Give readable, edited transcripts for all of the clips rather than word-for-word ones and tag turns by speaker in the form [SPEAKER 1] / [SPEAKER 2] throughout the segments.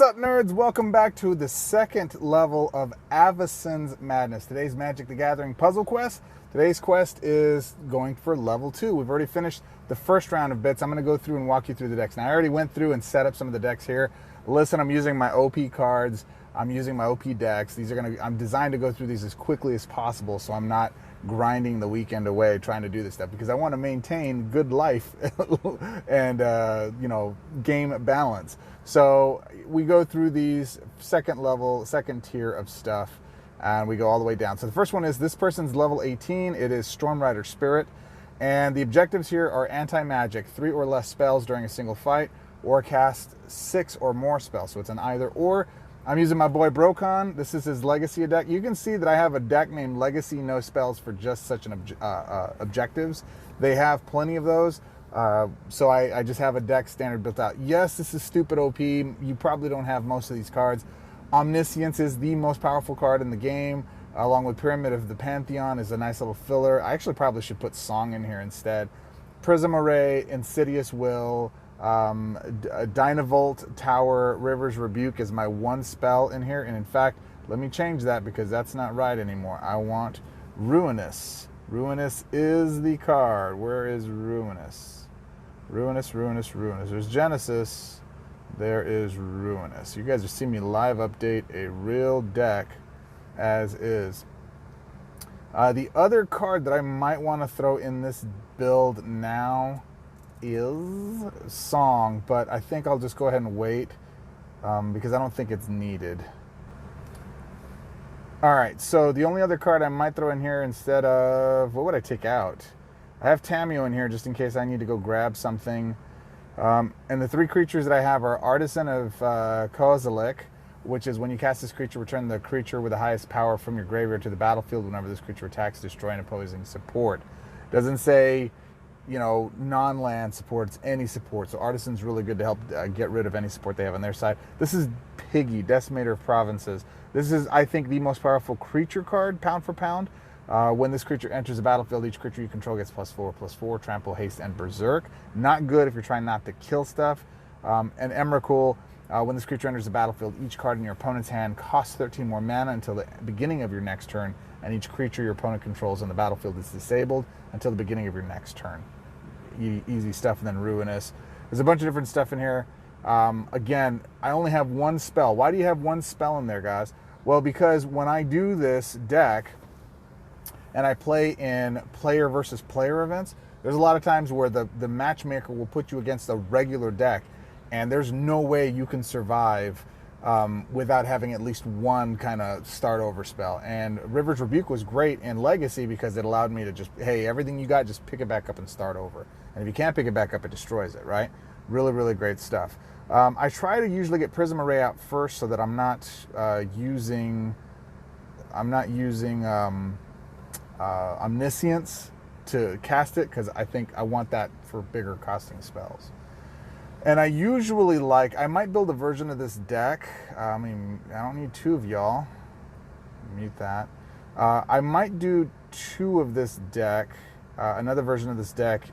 [SPEAKER 1] up, nerds? Welcome back to the second level of Avacyn's Madness. Today's Magic the Gathering puzzle quest. Today's quest is going for level 2. We've already finished the first round of bits. I'm going to go through and walk you through the decks. Now, I already went through and set up some of the decks here. Listen, I'm using my OP cards. I'm using my OP decks. I'm designed to go through these as quickly as possible, so I'm not grinding the weekend away trying to do this stuff, because I want to maintain good life and game balance. So we go through these second tier of stuff, and we go all the way down. So the first one is this person's level 18. It is Stormrider Spirit, and the objectives here are anti-magic, 3 or less spells during a single fight, or cast 6 or more spells. So it's an either or. I'm using my boy Brokon. This is his Legacy deck. You can see that I have a deck named Legacy No Spells for just such an objectives. They have plenty of those. So I just have a deck standard built out. Yes, this is stupid OP. You probably don't have most of these cards. Omniscience is the most powerful card in the game, along with Pyramid of the Pantheon is a nice little filler. I actually probably should put Song in here instead. Prism Array, Insidious Will, Dynavolt Tower, River's Rebuke is my one spell in here. And in fact, let me change that because that's not right anymore. I want Ruinous. Ruinous is the card. Where is Ruinous? Ruinous. There's Genesis. There is Ruinous. You guys are seeing me live update a real deck as is. The other card that I might want to throw in this build now is Song, but I think I'll just go ahead and wait because I don't think it's needed. All right, so the only other card I might throw in here instead of, what would I take out? I have Tamiyo in here just in case I need to go grab something. And the 3 creatures that I have are Artisan of Kozilek, which is when you cast this creature, return the creature with the highest power from your graveyard to the battlefield whenever this creature attacks, destroy an opposing support. Doesn't say, non-land supports, any support. So Artisan's really good to help get rid of any support they have on their side. This is Piggy, Decimator of Provinces. This is, I think, the most powerful creature card, pound for pound. When this creature enters the battlefield, each creature you control gets +4/+4, Trample, Haste, and Berserk. Not good if you're trying not to kill stuff. And Emrakul, when this creature enters the battlefield, each card in your opponent's hand costs 13 more mana until the beginning of your next turn, and each creature your opponent controls on the battlefield is disabled until the beginning of your next turn. Easy stuff. And then Ruinous. There's a bunch of different stuff in here. Again, I only have one spell. Why do you have one spell in there, guys? Well, because when I do this deck and I play in player versus player events, there's a lot of times where the matchmaker will put you against a regular deck, and there's no way you can survive without having at least one kind of start over spell. And River's Rebuke was great in Legacy because it allowed me to just, hey, everything you got, just pick it back up and start over. And if you can't pick it back up, it destroys it, right? Really, really great stuff. I try to usually get Prism Array out first so that I'm not using Omniscience to cast it, because I think I want that for bigger costing spells. And I usually I might build a version of this deck. I don't need 2 of y'all. Mute that. I might do 2 of this deck, another version of this deck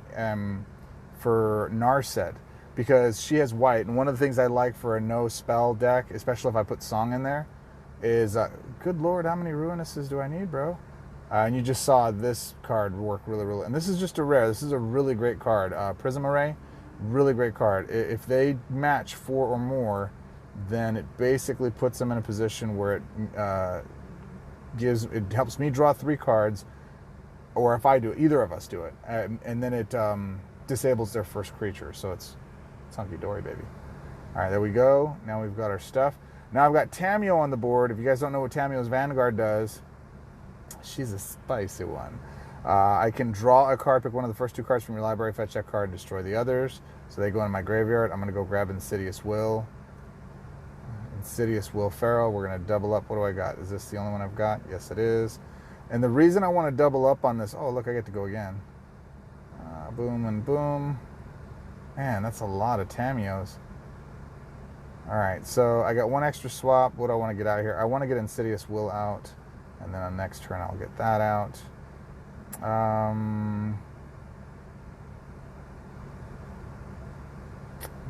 [SPEAKER 1] for Narset, because she has white. And one of the things I like for a no spell deck, especially if I put Song in there, is, good Lord, how many Ruinouses do I need, bro? And you just saw this card work really, really. And this is just a rare. This is a really great card. Prism Array. Really great card. If they match 4 or more, then it basically puts them in a position where it helps me draw 3 cards, or if I do it, either of us do it, and then it disables their first creature. So it's hunky dory, baby. All right, there we go. Now we've got our stuff. Now I've got Tamiyo on the board. If you guys don't know what Tamiyo's Vanguard does, she's a spicy one. I can draw a card, pick one of the first 2 cards from your library, fetch that card, destroy the others. So they go in my graveyard. I'm going to go grab Insidious Will. Insidious Will Pharaoh. We're going to double up. What do I got? Is this the only one I've got? Yes, it is. And the reason I want to double up on this... Oh, look, I get to go again. Boom and boom. Man, that's a lot of Tamiyos. All right, so I got 1 extra swap. What do I want to get out of here? I want to get Insidious Will out. And then on next turn, I'll get that out.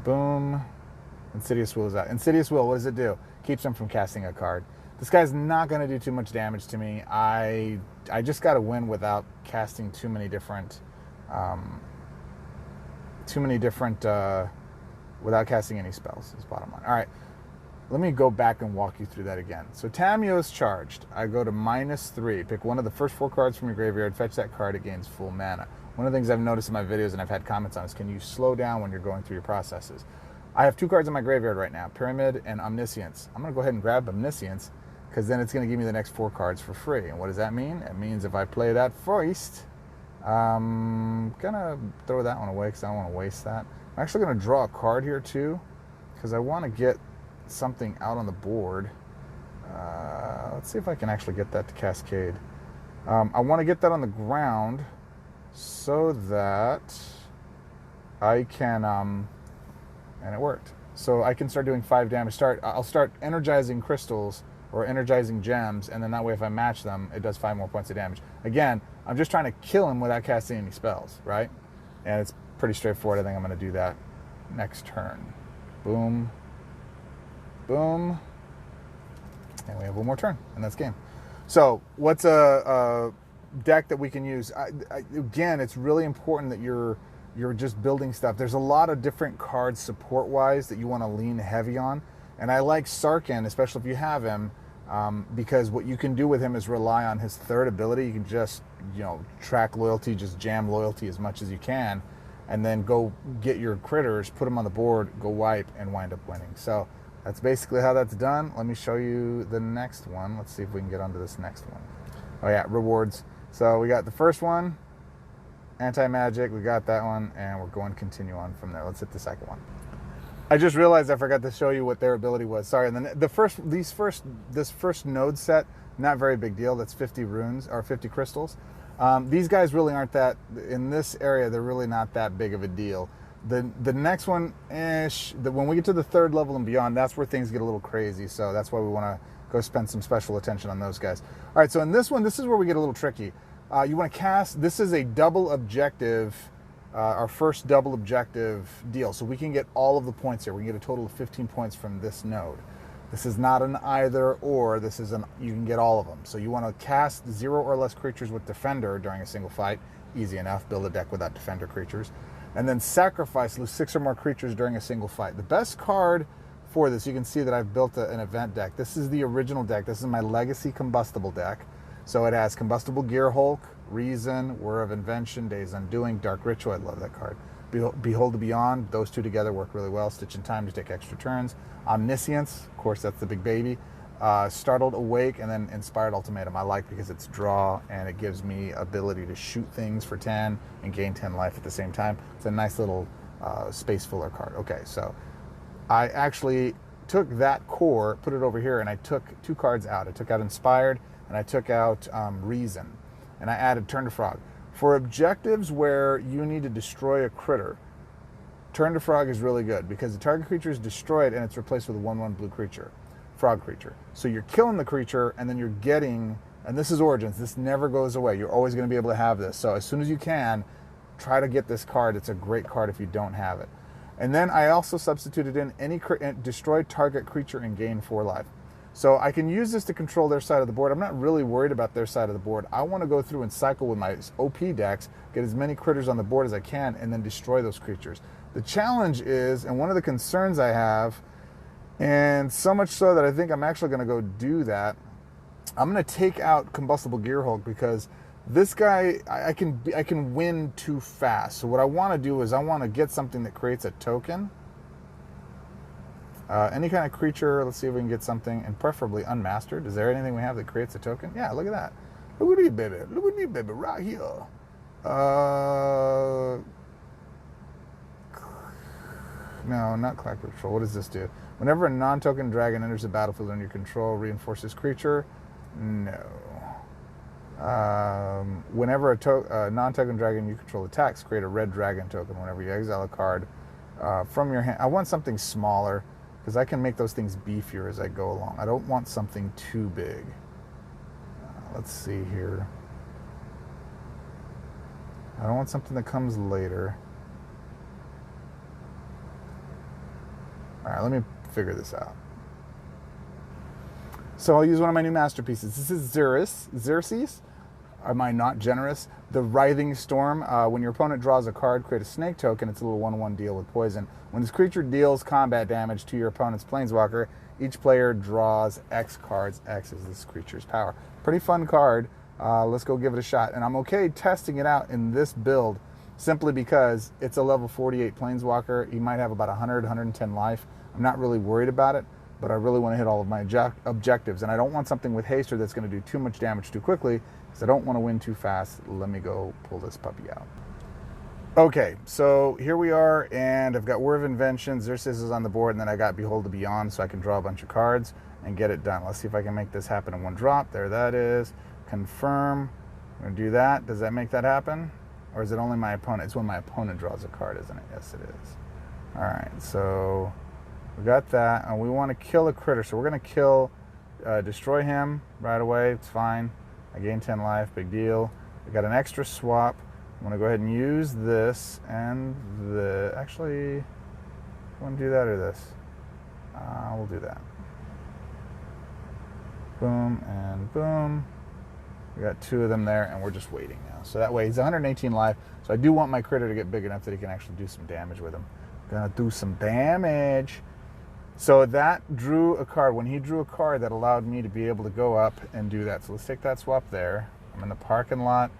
[SPEAKER 1] Boom. Insidious Will is out. Insidious Will, what does it do? Keeps him from casting a card. This guy's not going to do too much damage to me. I just got to win without casting too many different, without casting any spells, is bottom line. All right, let me go back and walk you through that again. So Tamiyo's charged. I go to -3. Pick one of the first 4 cards from your graveyard, fetch that card, it gains full mana. One of the things I've noticed in my videos and I've had comments on is, can you slow down when you're going through your processes? I have 2 cards in my graveyard right now, Pyramid and Omniscience. I'm going to go ahead and grab Omniscience, because then it's going to give me the next 4 cards for free. And what does that mean? It means if I play that first, I'm going to throw that one away because I don't want to waste that. I'm actually going to draw a card here too, because I want to get something out on the board. Let's see if I can actually get that to cascade. I want to get that on the ground so that I can, and it worked. So I can start doing 5 damage. I'll start energizing crystals or energizing gems, and then that way if I match them, it does 5 more points of damage. Again, I'm just trying to kill him without casting any spells, right? And it's pretty straightforward. I think I'm going to do that next turn. Boom. Boom. And we have one more turn, and that's game. So what's a deck that we can use? Again, it's really important that you're just building stuff. There's a lot of different cards support-wise that you want to lean heavy on. And I like Sarkhan, especially if you have him, because what you can do with him is rely on his 3rd ability. You can just, track loyalty, just jam loyalty as much as you can, and then go get your critters, put them on the board, go wipe, and wind up winning. So that's basically how that's done. Let me show you the next one. Let's see if we can get onto this next one. Oh yeah, rewards. So we got the first one, anti-magic, we got that one, and we're going to continue on from there. Let's hit the second one. I just realized I forgot to show you what their ability was. Sorry. And then this first node set, not very big deal. That's 50 runes or 50 crystals. These guys really aren't that, in this area, they're really not that big of a deal. The next one, when we get to the 3rd level and beyond, that's where things get a little crazy. So that's why we want to go spend some special attention on those guys. All right, so in this one, this is where we get a little tricky. You want to cast, this is a double objective, our first double objective deal. So we can get all of the points here. We can get a total of 15 points from this node. This is not an either or, this is you can get all of them. So you want to cast 0 or less creatures with Defender during a single fight. Easy enough, build a deck without Defender creatures. And then sacrifice 6 or more creatures during a single fight. The best card for this, you can see that I've built an event deck. This is the original deck. This is my Legacy Combustible deck. So it has Combustible Gear Hulk, Reason, Whir of Invention, Day's Undoing, Dark Ritual. I love that card. Behold the Beyond, those 2 together work really well. Stitch in Time to take extra turns. Omniscience, of course, that's the big baby. Startled Awake, and then Inspired Ultimatum. I like because it's draw and it gives me ability to shoot things for 10 and gain 10 life at the same time. It's a nice little space filler card. Okay, so I actually took that core, put it over here, and I took 2 cards out. I took out Inspired and I took out Reason, and I added Turn to Frog. For objectives where you need to destroy a critter, Turn to Frog is really good because the target creature is destroyed and it's replaced with a 1/1 blue creature, frog creature. So you're killing the creature and then you're getting, and this is Origins, this never goes away. You're always going to be able to have this. So as soon as you can, try to get this card. It's a great card if you don't have it. And then I also substituted in destroy target creature and gain 4 life. So I can use this to control their side of the board. I'm not really worried about their side of the board. I want to go through and cycle with my OP decks, get as many critters on the board as I can, and then destroy those creatures. The challenge is, and one of the concerns I have, and so much so that I think I'm actually going to go do that, I'm going to take out Combustible Gear Hulk because this guy, I can win too fast. So what I want to do is I want to get something that creates a token. Any kind of creature, let's see if we can get something, and preferably unmastered. Is there anything we have that creates a token? Yeah, look at that. Look at me, baby. Look at me, baby, right here. No, not Clock Patrol. What does this do? Whenever a non-token dragon enters the battlefield under your control, reinforces creature? No. Whenever a non-token dragon you control attacks, create a red dragon token. Whenever you exile a card from your hand. I want something smaller because I can make those things beefier as I go along. I don't want something too big. Let's see here. I don't want something that comes later. All right, let me figure this out. So I'll use one of my new masterpieces. This is Xerxes. Am I not generous? The Writhing Storm. When your opponent draws a card, create a snake token. It's a little 1/1 deal with poison. When this creature deals combat damage to your opponent's Planeswalker, each player draws X cards. X is this creature's power. Pretty fun card. Let's go give it a shot. And I'm okay testing it out in this build simply because it's a level 48 Planeswalker. He might have about 100, 110 life. I'm not really worried about it, but I really want to hit all of my objectives. And I don't want something with haster that's going to do too much damage too quickly, because I don't want to win too fast. Let me go pull this puppy out. Okay, so here we are, and I've got War of Invention. Xerxes is on the board, and then I got Behold the Beyond, so I can draw a bunch of cards and get it done. Let's see if I can make this happen in one drop. There that is. Confirm. I'm going to do that. Does that make that happen? Or is it only my opponent? It's when my opponent draws a card, isn't it? Yes, it is. All right, so we got that, and we want to kill a critter. So we're going to kill, destroy him right away. It's fine. I gain 10 life, big deal. I got an extra swap. I'm going to go ahead and use this and the, actually, I want to do that or this. We'll do that. Boom and boom. We got two of them there, and we're just waiting now. So that way, he's 118 life. So I do want my critter to get big enough that he can actually do some damage with him. Gonna do some damage. So that drew a card. When he drew a card, that allowed me to be able to go up and do that. So let's take that swap there. I'm in the parking lot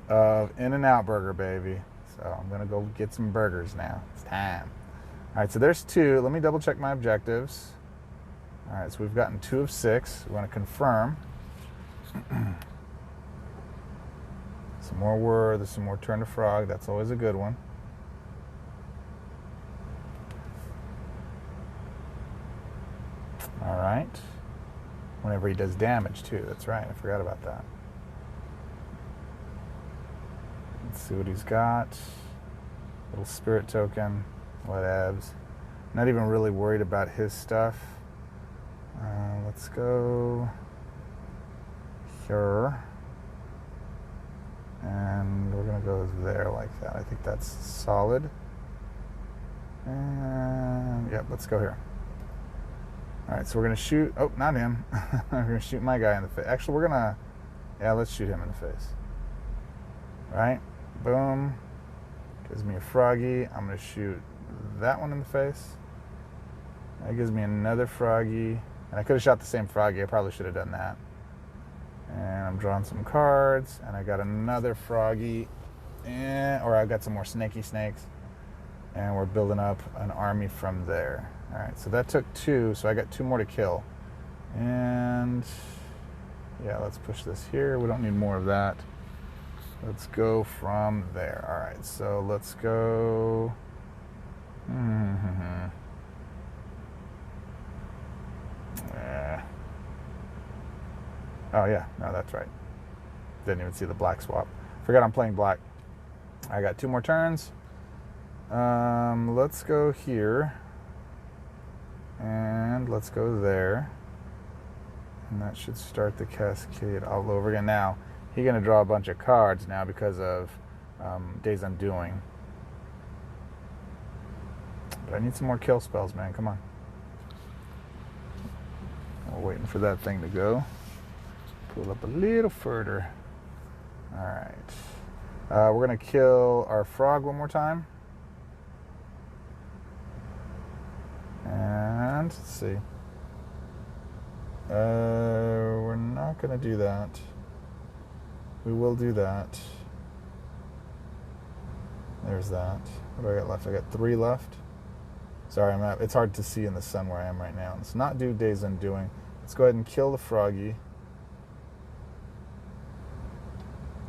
[SPEAKER 1] of In-N-Out Burger, baby. So I'm gonna go get some burgers now. It's time. All right, so there's two. Let me double check my objectives. All right, so we've gotten 2 of 6. We're gonna confirm. Some more word, there's some more turn to frog. That's always a good one. All right. Whenever he does damage too, that's right, I forgot about that. Let's see what he's got. Little spirit token, whatevs. Not even really worried about his stuff. Let's go here. And we're going to go there like that. I think that's solid. And, yep, let's go here. All right, so we're going to shoot. Oh, not him. We're going to shoot my guy in the face. Actually, we're going to, yeah, let's shoot him in the face. All right, boom. Gives me a froggy. I'm going to shoot that one in the face. That gives me another froggy. And I could have shot the same froggy. I probably should have done that. And I'm drawing some cards, and I got another froggy, or I got some more snaky snakes, and we're building up an army from there. All right, so that took 2, so I got 2 more to kill. And yeah, let's push this here. We don't need more of that. Let's go from there. All right, so let's go. Oh yeah, no, that's right. Didn't even see the black swap. Forgot I'm playing black. I got 2 more turns. Let's go here. And let's go there. And that should start the cascade all over again. Now, he's going to draw a bunch of cards now because of Days Undoing. But I need some more kill spells, man. Come on. We're waiting for that thing to go. Pull up a little further. All right. We're going to kill our frog one more time. And let's see. We're not going to do that. We will do that. There's that. What do I got left? I got 3 left. Sorry, it's hard to see in the sun where I am right now. Let's not do Days Undoing. Let's go ahead and kill the froggy.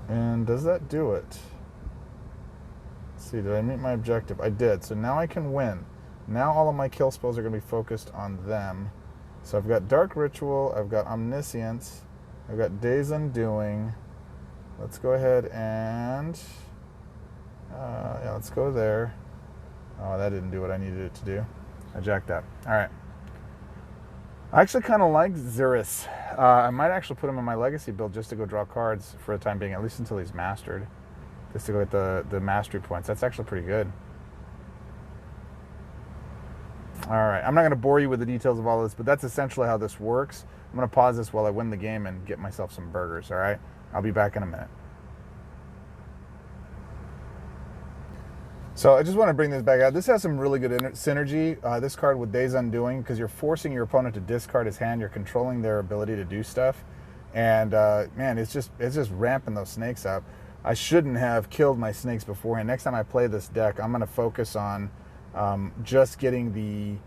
[SPEAKER 1] And does that do it? Let's see, did I meet my objective? I did, so now I can win. Now all of my kill spells are going to be focused on them. So I've got Dark Ritual, I've got Omniscience, I've got Days Undoing. Let's go ahead and, yeah, let's go there. Oh, that didn't do what I needed it to do. I jacked that. All right. I actually kind of like Xerxes. I might actually put him in my legacy build just to go draw cards for the time being, at least until he's mastered. Just to go get the mastery points. That's actually pretty good. All right, I'm not going to bore you with the details of all this, but that's essentially how this works. I'm going to pause this while I win the game and get myself some burgers, all right? I'll be back in a minute. So I just want to bring this back out. This has some really good synergy, this card with Days Undoing, because you're forcing your opponent to discard his hand. You're controlling their ability to do stuff. And, man, it's just ramping those snakes up. I shouldn't have killed my snakes beforehand. Next time I play this deck, I'm going to focus on just getting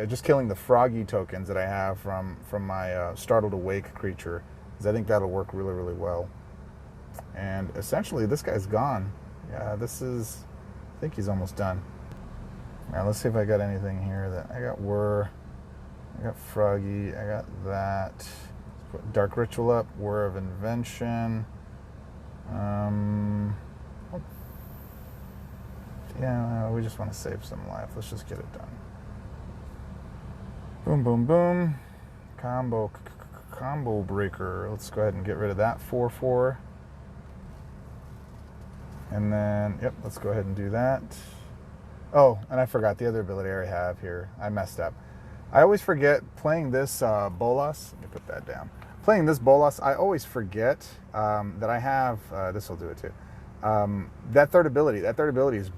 [SPEAKER 1] just killing the froggy tokens that I have from my Startled Awake creature, because I think that'll work really, really well. And essentially, this guy's gone. Yeah, I think he's almost done. Now let's see if I got anything here that I got. I got Froggy, I got that. Let's put Dark Ritual up, Whir of Invention. Yeah, we just want to save some life. Let's just get it done. Boom, boom, boom. Combo breaker. Let's go ahead and get rid of that 4/4. And then, yep, let's go ahead and do that. Oh, and I forgot the other ability I already have here. I messed up. I always forget playing this Bolas. Let me put that down. Playing this Bolas, I always forget that I have, this will do it too. That third ability is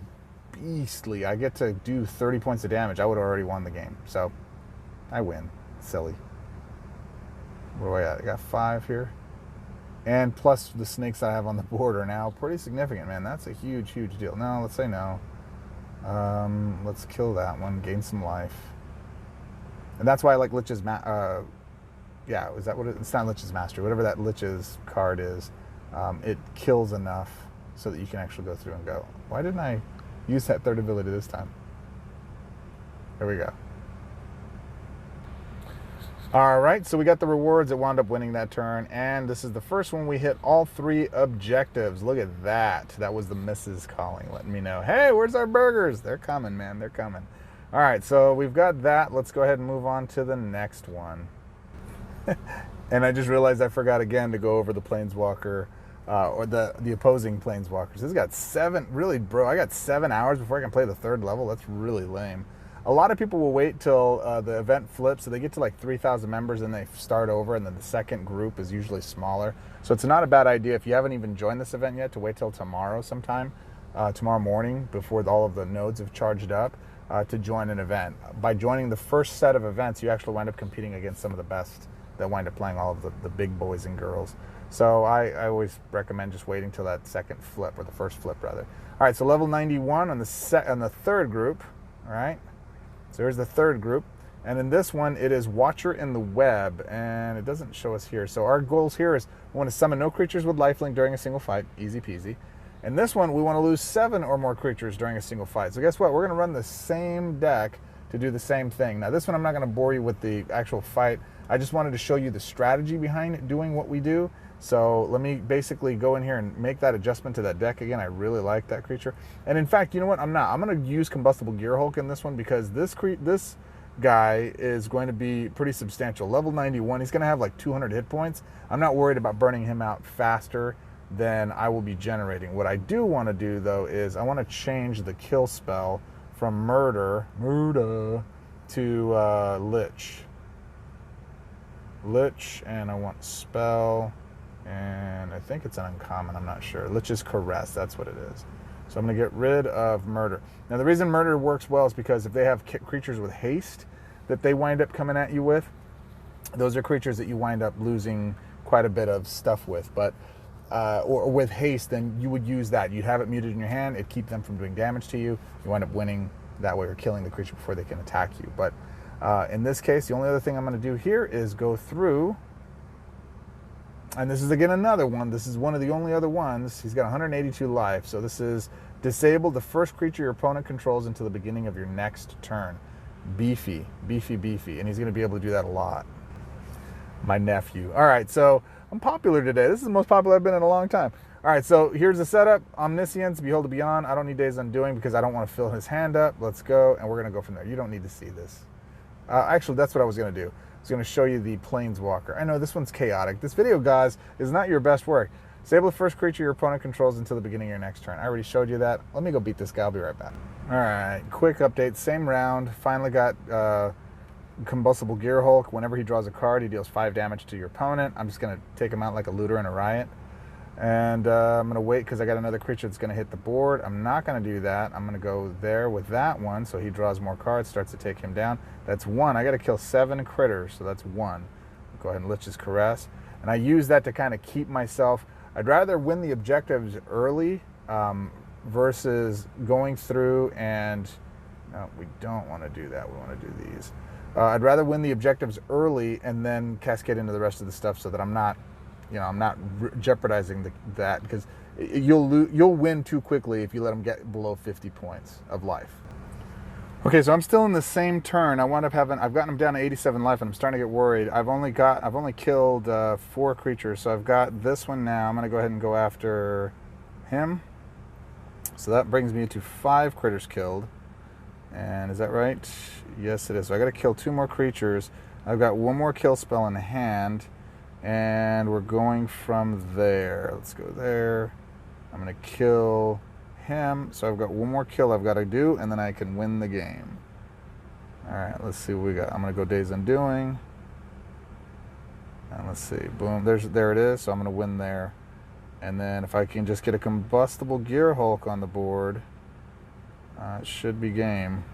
[SPEAKER 1] beastly. I get to do 30 points of damage. I would have already won the game. So I win. Silly. What do I got? I got 5 here. And plus the snakes I have on the board are now pretty significant, man. That's a huge, huge deal. No, let's say no. Let's kill that one, gain some life. And that's why I like Lich's, yeah, is that what it's not Lich's Mastery, whatever that Lich's card is. It kills enough so that you can actually go through and go, why didn't I use that third ability this time? There we go. All right, so we got the rewards that wound up winning that turn, and this is the first one we hit all 3 objectives. Look at that. That was the missus calling, letting me know, hey, where's our burgers? They're coming, man. They're coming. All right, so we've got that. Let's go ahead and move on to the next one. And I just realized I forgot again to go over the Planeswalker, or the opposing Planeswalkers. This got 7, really, bro, I got 7 hours before I can play the 3rd level. That's really lame. A lot of people will wait till the event flips, so they get to like 3,000 members and they start over, and then the second group is usually smaller. So it's not a bad idea if you haven't even joined this event yet to wait till tomorrow sometime, tomorrow morning before all of the nodes have charged up, to join an event. By joining the first set of events, you actually wind up competing against some of the best that wind up playing all of the big boys and girls. So I always recommend just waiting till that second flip, or the first flip rather. All right, so level 91 on the 3rd group, all right? So here's the 3rd group, and in this one it is Watcher in the Web, and it doesn't show us here. So our goals here is we want to summon no creatures with lifelink during a single fight, easy peasy. And this one we want to lose 7 or more creatures during a single fight. So guess what? We're going to run the same deck to do the same thing. Now this one I'm not going to bore you with the actual fight. I just wanted to show you the strategy behind doing what we do. So let me basically go in here and make that adjustment to that deck again. I really like that creature. And in fact, you know what? I'm going to use Combustible Gearhulk in this one, because this guy is going to be pretty substantial. Level 91, he's going to have like 200 hit points. I'm not worried about burning him out faster than I will be generating. What I do want to do, though, is I want to change the kill spell from Murder to Lich, and I want Spell. And I think it's an uncommon, I'm not sure. Lich's Caress, that's what it is. So I'm going to get rid of Murder. Now the reason Murder works well is because if they have creatures with haste that they wind up coming at you with, those are creatures that you wind up losing quite a bit of stuff with. But or with haste, then you would use that. You'd have it muted in your hand, it'd keep them from doing damage to you. You wind up winning that way, or killing the creature before they can attack you. But in this case, the only other thing I'm going to do here is go through. And this is, again, another one. This is one of the only other ones. He's got 182 life. So this is disable the first creature your opponent controls until the beginning of your next turn. Beefy, beefy, beefy. And he's going to be able to do that a lot. My nephew. All right, so I'm popular today. This is the most popular I've been in a long time. All right, so here's the setup. Omniscience, Behold the Beyond. I don't need Days Undoing because I don't want to fill his hand up. Let's go, and we're going to go from there. You don't need to see this. Actually, that's what I was going to do. I was going to show you the Planeswalker. I know this one's chaotic. This video, guys, is not your best work. Disable the first creature your opponent controls until the beginning of your next turn. I already showed you that. Let me go beat this guy. I'll be right back. All right, quick update. Same round. Finally got Combustible Gear Hulk. Whenever he draws a card, he deals 5 damage to your opponent. I'm just going to take him out like a looter in a riot. And I'm going to wait because I got another creature that's going to hit the board. I'm not going to do that. I'm going to go there with that one, so he draws more cards, starts to take him down. That's 1. I got to kill 7 critters, so that's 1. Go ahead and Lich's Caress. And I use that to kind of keep myself... I'd rather win the objectives early versus going through and... No, we don't want to do that. We want to do these. I'd rather win the objectives early and then cascade into the rest of the stuff so that I'm not... I'm not jeopardizing that, because you'll win too quickly if you let them get below 50 points of life. Okay, so I'm still in the same turn. I've gotten them down to 87 life, and I'm starting to get worried. I've only killed 4 creatures, so I've got this one now. I'm going to go ahead and go after him. So that brings me to 5 critters killed. And is that right? Yes, it is. So I got to kill 2 more creatures. I've got 1 more kill spell in hand. And we're going from there. Let's go there. I'm going to kill him. So I've got 1 more kill I've got to do, and then I can win the game. All right, let's see what we got. I'm going to go Days Undoing. And let's see. Boom. There it is. So I'm going to win there. And then if I can just get a Combustible Gear Hulk on the board, it should be game.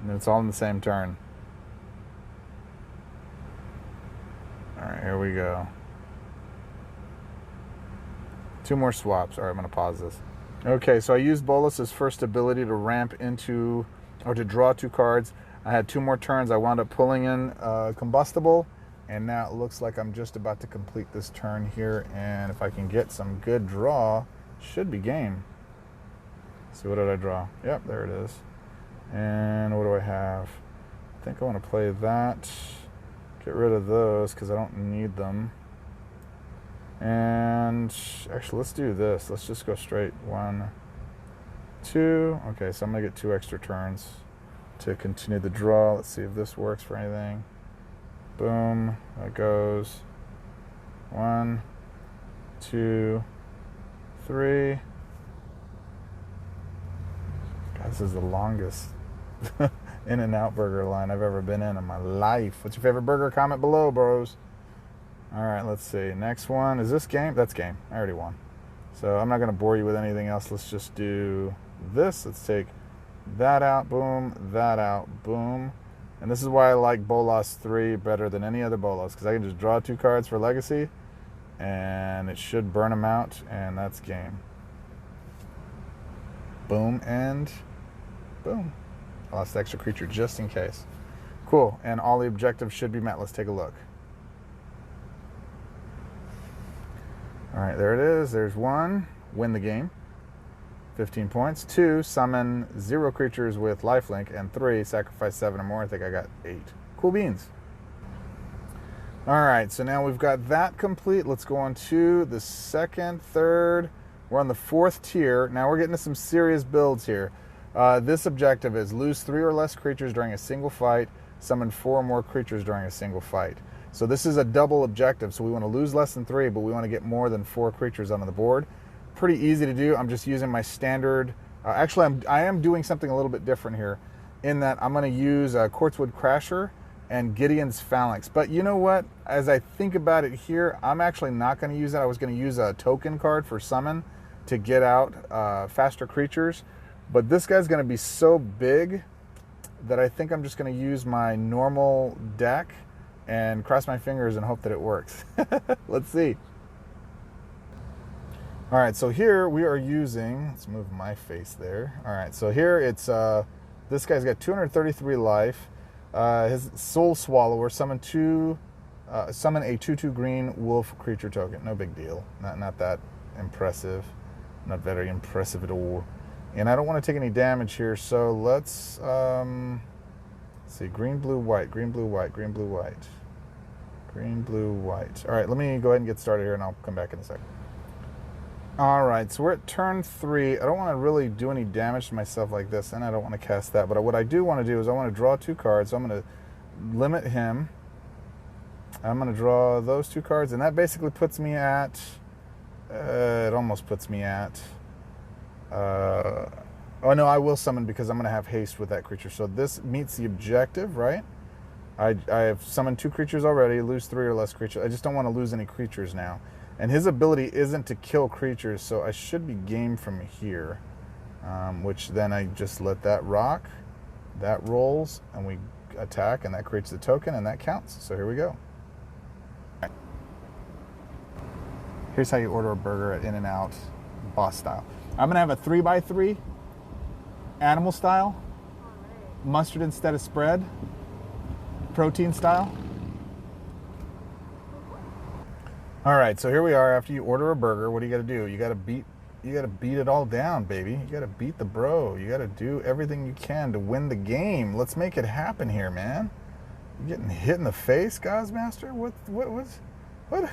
[SPEAKER 1] And it's all in the same turn. All right, here we go. 2 more swaps. All right, I'm going to pause this. Okay, so I used Bolas's first ability to ramp into, or to draw 2 cards. I had 2 more turns. I wound up pulling in Combustible, and now it looks like I'm just about to complete this turn here. And if I can get some good draw, should be game. Let's see, what did I draw? Yep, there it is. And what do I have? I think I want to play that. Get rid of those because I don't need them. And actually, let's do this. Let's just go straight 1, 2. Okay, so I'm going to get 2 extra turns to continue the draw. Let's see if this works for anything. Boom. That goes 1, 2, 3. God, this is the longest In-N-Out burger line I've ever been in my life. What's your favorite burger? Comment below, bros. All right, let's see. Next one. Is this game? That's game. I already won. So I'm not going to bore you with anything else. Let's just do this. Let's take that out. Boom. That out. Boom. And this is why I like Bolas 3 better than any other Bolas, because I can just draw 2 cards for Legacy, and it should burn them out, and that's game. Boom and boom. I lost the extra creature just in case. Cool, and all the objectives should be met. Let's take a look. All right, there it is. There's 1, win the game, 15 points. 2, summon 0 creatures with lifelink, and 3, sacrifice 7 or more. I think I got 8. Cool beans. All right, so now we've got that complete. Let's go on to the 2nd, 3rd. We're on the 4th tier. Now we're getting to some serious builds here. This objective is lose 3 or less creatures during a single fight, summon 4 or more creatures during a single fight. So this is a double objective. So we want to lose less than 3, but we want to get more than 4 creatures onto the board. Pretty easy to do. I'm just using my standard. Actually, I am doing something a little bit different here, in that I'm going to use Quartzwood Crasher and Gideon's Phalanx. But you know what? As I think about it here, I'm actually not going to use that. I was going to use a token card for summon to get out faster creatures. But this guy's going to be so big that I think I'm just going to use my normal deck and cross my fingers and hope that it works. Let's see. All right, so here we are using, let's move my face there. All right, so here it's, this guy's got 233 life. His Soul Swallower, summon a 2/2 green wolf creature token. No big deal. Not that impressive. Not very impressive at all. And I don't want to take any damage here, so let's see, green, blue, white, green, blue, white, green, blue, white. Green, blue, white. All right, let me go ahead and get started here, and I'll come back in a second. All right, so we're at turn 3. I don't want to really do any damage to myself like this, and I don't want to cast that. But what I do want to do is I want to draw 2 cards. So I'm going to limit him. I'm going to draw those 2 cards, and that basically puts me at, it almost puts me at, oh no, I will summon because I'm going to have haste with that creature. So this meets the objective, right? I have summoned 2 creatures already, lose 3 or less creatures. I just don't want to lose any creatures now. And his ability isn't to kill creatures, so I should be game from here. Which then I just let that rock, that rolls, and we attack, and that creates the token, and that counts. So here we go. Here's how you order a burger at In-N-Out, boss style. I'm gonna have a 3x3, animal style, mustard instead of spread, protein style. All right, so here we are. After you order a burger, what do you got to do? You got to beat it all down, baby. You got to beat the bro. You got to do everything you can to win the game. Let's make it happen here, man. You getting hit in the face, Gozmaster? What? All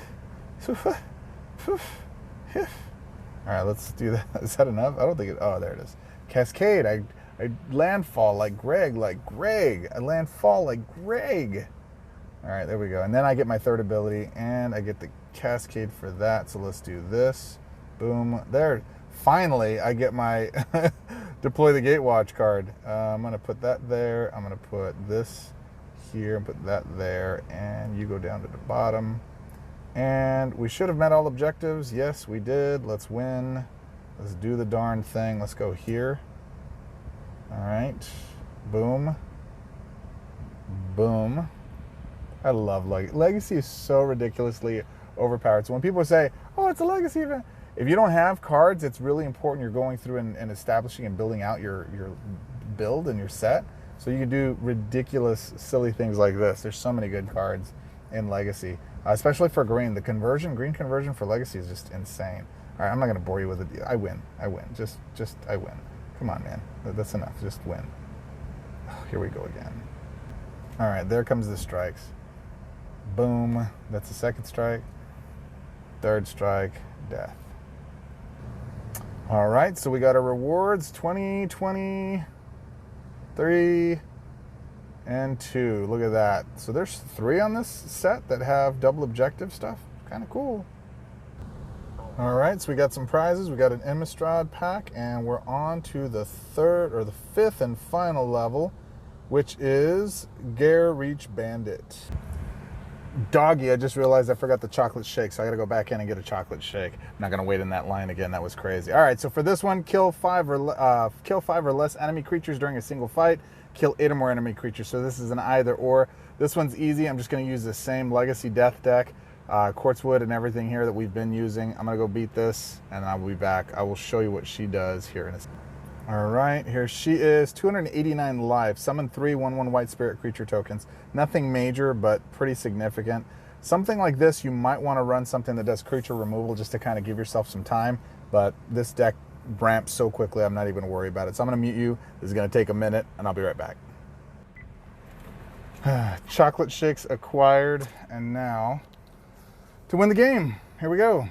[SPEAKER 1] right, let's do that. Is that enough? I don't think it. Oh, there it is. Cascade. I landfall like Greg. I landfall like Greg. All right, there we go. And then I get my 3rd ability, and I get the Cascade for that. So let's do this. Boom. There. Finally, I get my Deploy the Gatewatch card. I'm going to put that there. I'm going to put this here and put that there. And you go down to the bottom. And we should have met all objectives. Yes, we did. Let's win. Let's do the darn thing. Let's go here. All right. Boom. Boom. I love Legacy. Legacy is so ridiculously overpowered. So when people say, oh, it's a Legacy event, if you don't have cards, it's really important you're going through and establishing and building out your build and your set. So you can do ridiculous, silly things like this. There's so many good cards in Legacy, especially for green. The green conversion for Legacy is just insane. All right, I'm not going to bore you with it. I win. Just I win. Come on, man. That's enough. Just win. Oh, here we go again. All right, there comes the strikes. Boom. That's the 2nd strike. 3rd strike. Death. All right, so we got our rewards. 20, 20, 3, and 2. Look at that. So there's 3 on this set that have double objective stuff. Kind of cool. All right, so we got some prizes. We got an Innistrad pack, and we're on to the 5th and final level, which is Gare Reach Bandit. Doggy, I just realized I forgot the chocolate shake, so I gotta go back in and get a chocolate shake. I'm not gonna wait in that line again. That was crazy. All right, so for this one, kill 5 or less enemy creatures during a single fight. Kill 8 or more enemy creatures. So this is an either or. This one's easy. I'm just gonna use the same Legacy Death deck, Quartzwood and everything here that we've been using. I'm gonna go beat this, and I'll be back. I will show you what she does here in a second. All right, here she is, 289 life. Summon 3 1/1 white spirit creature tokens. Nothing major, but pretty significant. Something like this, you might want to run something that does creature removal just to kind of give yourself some time. But this deck ramps so quickly, I'm not even worried about it. So I'm going to mute you. This is going to take a minute, and I'll be right back. Chocolate shakes acquired, and now to win the game. Here we go.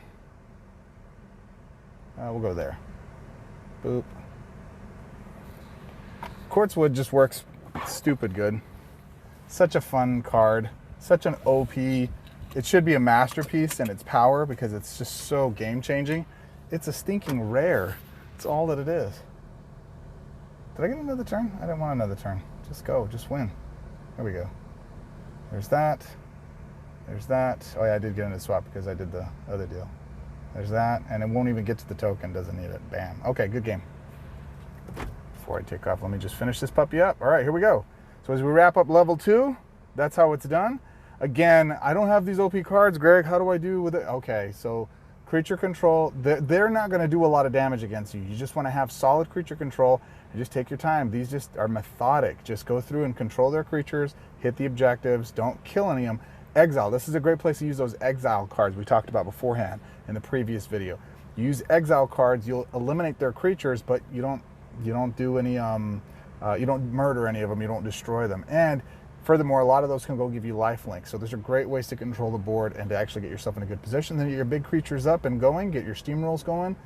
[SPEAKER 1] We'll go there. Boop. Quartzwood just works stupid good. Such a fun card. Such an OP. It should be a masterpiece in its power because it's just so game-changing. It's a stinking rare. It's all that it is. Did I get another turn? I didn't want another turn. Just go. Just win. There we go. There's that. There's that. Oh yeah, I did get into swap because I did the other deal. There's that. And it won't even get to the token. Doesn't need it. Bam. Okay, good game. Before I take off, let me just finish this puppy up. All right, here we go. So as we wrap up level 2, that's how it's done. Again, I don't have these OP cards, Greg. How do I do with it? Okay, so creature control, they're not going to do a lot of damage against you. You just want to have solid creature control and just take your time. These just are methodic. Just go through and control their creatures, hit the objectives, don't kill any of them. Exile, this is a great place to use those exile cards we talked about beforehand in the previous video. Use exile cards, you'll eliminate their creatures, but you don't do any, you don't murder any of them, you don't destroy them. And furthermore, a lot of those can go give you lifelink. So those are great ways to control the board and to actually get yourself in a good position. Then get your big creatures up and going, get your steamrolls going,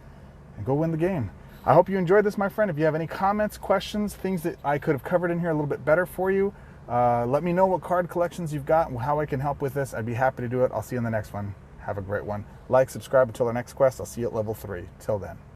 [SPEAKER 1] and go win the game. I hope you enjoyed this, my friend. If you have any comments, questions, things that I could have covered in here a little bit better for you, Let me know what card collections you've got and how I can help with this. I'd be happy to do it. I'll see you in the next one. Have a great one. Like, subscribe until our next quest. I'll see you at level 3. Till then.